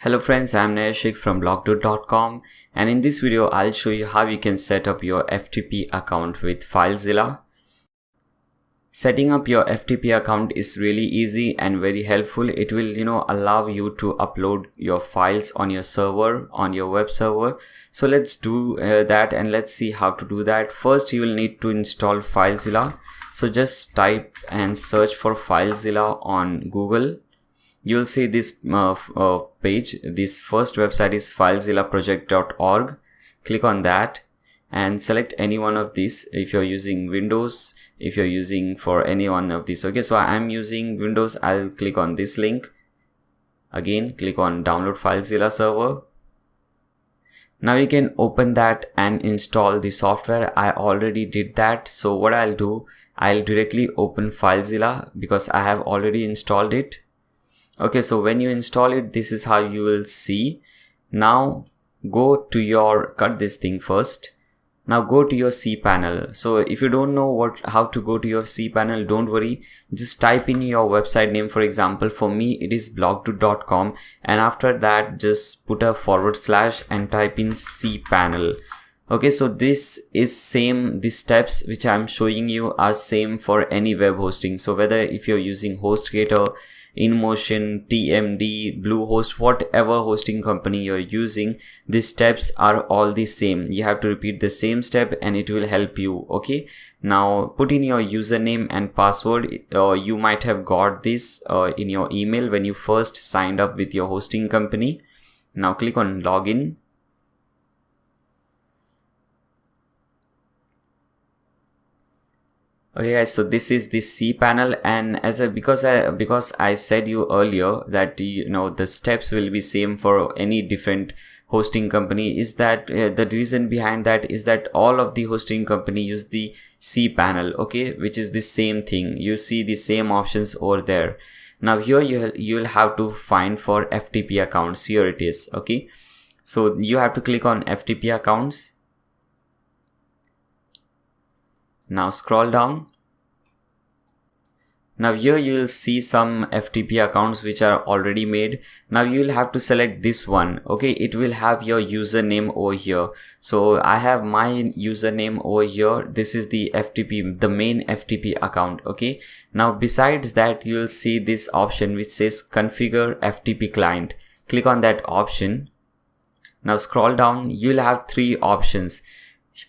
Hello friends, I am Nayashik from blogdude.com, and in this video I'll show you how you can set up your FTP account with Filezilla. Setting up your FTP account is really easy and very helpful. It will allow you to upload your files on your server, on your web server. So let's do that, and let's see how to do that. First you will need to install Filezilla. So just type and search for Filezilla on Google. You'll see this page. This first website is filezillaproject.org. Click on that and select any one of these. If you're using Windows, if you're using for any one of these. Okay, so I'm using Windows. I'll click on this link. Again, click on download Filezilla server. Now you can open that and install the software. I already did that. So what I'll do, I'll directly open Filezilla because I have already installed it. Okay, so when you install it, this is how you will see. Now go to your, cut this thing first. Now go to your cPanel. So if you don't know how to go to your cPanel, don't worry. Just type in your website name. For example, for me, it is blogdude.com. And after that, just put a / and type in cPanel. Okay, so this is same. The steps which I'm showing you are same for any web hosting. So whether if you're using HostGator, InMotion, TMD, Bluehost, whatever hosting company you're using, these steps are all the same. You have to repeat the same step and it will help you. Okay, now put in your username and password. You might have got this in your email when you first signed up with your hosting company. Now click on login. Okay guys, so this is the cPanel, and because I said you earlier that the steps will be same for any different hosting company, is that the reason behind that is that all of the hosting company use the cPanel, okay, which is the same thing. You see the same options over there. Now here you'll have to find for FTP accounts. Here it is. Okay, so you have to click on FTP accounts. Now scroll down. Now here you will see some FTP accounts which are already made. Now you will have to select this one. Okay, it will have your username over here. So I have my username over here. This is the FTP, the main FTP account. Okay, now besides that you will see this option which says configure FTP client. Click on that option. Now scroll down. You'll have three options.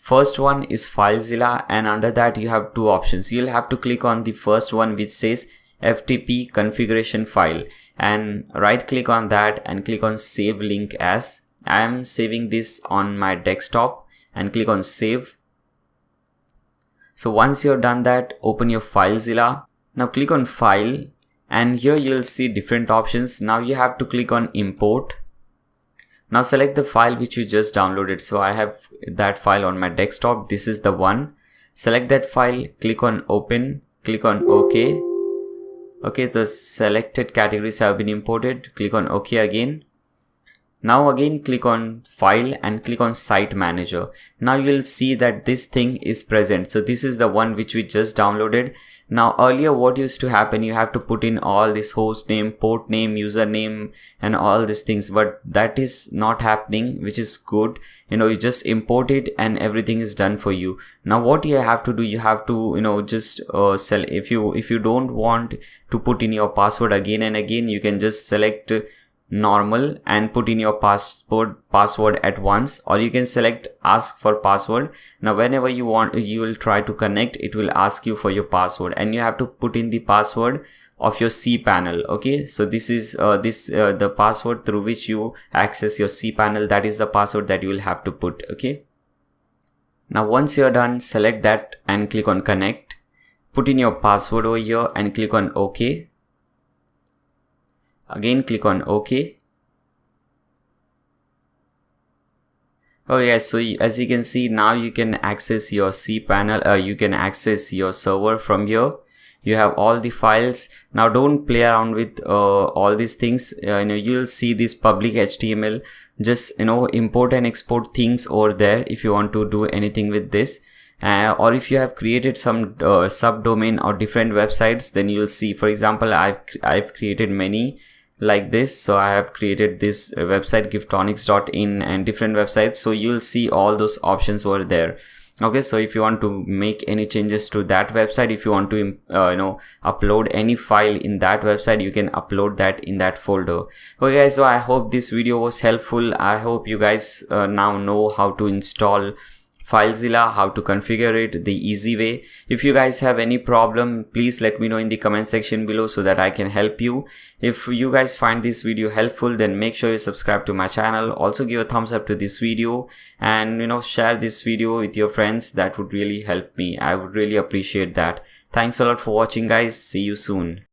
First one is Filezilla, and under that you have two options. You'll have to click on the first one which says FTP configuration file, and right click on that and click on save link as. I am saving this on my desktop and click on save. So once you're done that, open your Filezilla. Now click on file, and here you'll see different options. Now you have to click on import. Now select the file which you just downloaded. So I have that file on my desktop. This is the one. Select that file, click on open, click on OK. Okay, the selected categories have been imported. Click on OK again. Now again click on file and click on site manager. Now you'll see that this thing is present. So this is the one which we just downloaded. Now earlier what used to happen, you have to put in all this host name, port name, username and all these things, but that is not happening, which is good. You just import it and everything is done for you. Now what you have to do, you have to just if you don't want to put in your password again and again, you can just select normal and put in your password at once, or you can select ask for password. Now whenever you will try to connect, it will ask you for your password, and you have to put in the password of your cPanel. Okay, so this is the password through which you access your cPanel. That is the password that you will have to put. Okay, now once you're done, select that and click on connect. Put in your password over here and click on OK. Again click on OK. Oh yes, so as you can see, now you can access your cPanel, you can access your server from here. You have all the files. Now don't play around with all these things. You'll see this public HTML. Just import and export things over there if you want to do anything with this. Or if you have created some subdomain or different websites, then you'll see, for example, I've created many like this. So I have created this website giftonics.in and different websites, so you'll see all those options over there. Okay, so if you want to make any changes to that website, if you want to upload any file in that website, you can upload that in that folder. Okay guys, so I hope this video was helpful. I hope you guys now know how to install Filezilla, how to configure it the easy way. If you guys have any problem, please let me know in the comment section below so that I can help you. If you guys find this video helpful, then make sure you subscribe to my channel. Also give a thumbs up to this video, and share this video with your friends. That would really help me. I would really appreciate that. Thanks a lot for watching guys. See you soon.